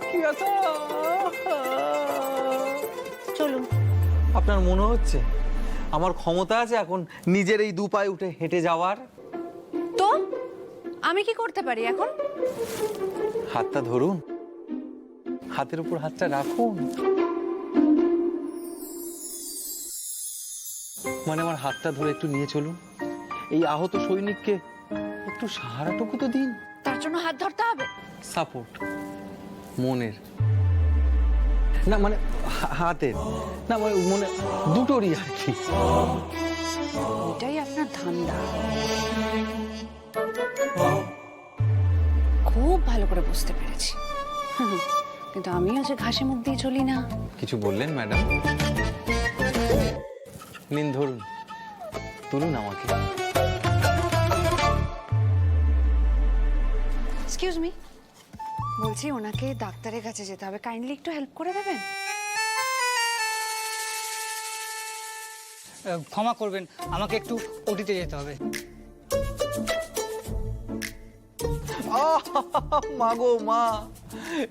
কি ব্যথা! চলুন। আপনার মনে হচ্ছে আমার ক্ষমতা আছে এখন নিজের এই দু পায়ে উঠে হেঁটে যাওয়ার? তো আমি কি করতে পারি এখন? হাতটা ধরুন, হাতের উপর হাতটা রাখুন। মানে আমার হাতটা ধরে একটু নিয়ে চলুন। এই আহত সৈনিককে একটু সাহারাটুকু তো দিন। তার জন্য হাত ধরতে হবে? সাপোর্ট মনের না, মানে হাতের না, মানে মনে দুটোরই আর কি। এটাই আপনার ধান্দা। খুব ভালো করে বুঝতে পেরেছি। কিন্তু আমিও যে ঘাসে মুখ দিয়ে চলি না। কিছু বললেন ম্যাডাম? নিন ধরুন, তুলুন আমাকে। এক্সকিউজ মি, বলছি ওনাকে ডাক্তারের কাছে যেতে হবে, কাইন্ডলি একটু হেল্প করে দেবেন? ক্ষমা করবেন, আমাকে একটু ওটিতে যেতে হবে। মা গো মা,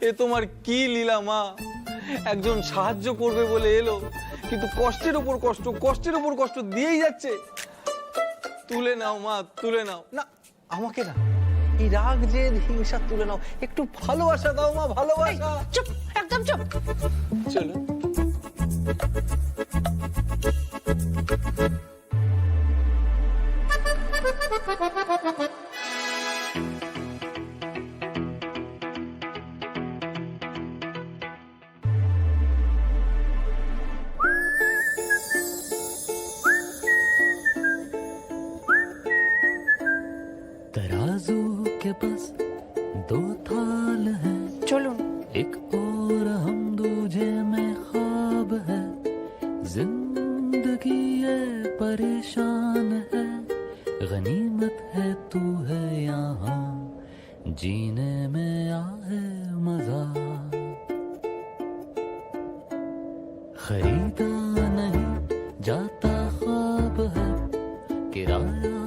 এ তোমার কি লীলা মা! একজন সাহায্য করবে বলে এলো, কিন্তু কষ্টের উপর কষ্ট, কষ্টের উপর কষ্ট দিয়েই যাচ্ছে। তুলে নাও মা, তুলে নাও। না, আমাকে না, এই রাগ জেদ হিংসা তুলে নাও। একটু ভালোবাসা দাও মা, ভালোবাসা। চুপ, একদম চুপ। চলো। तराजू के बस दो थाल हैं, চলুন। एक और हम दूजे में ख्वाब है। जिंदगी ये परेशान है, गनीमत है तू है यहाँ, जीने में आए मजा। खरीदा नहीं जाता ख्वाब है, किराया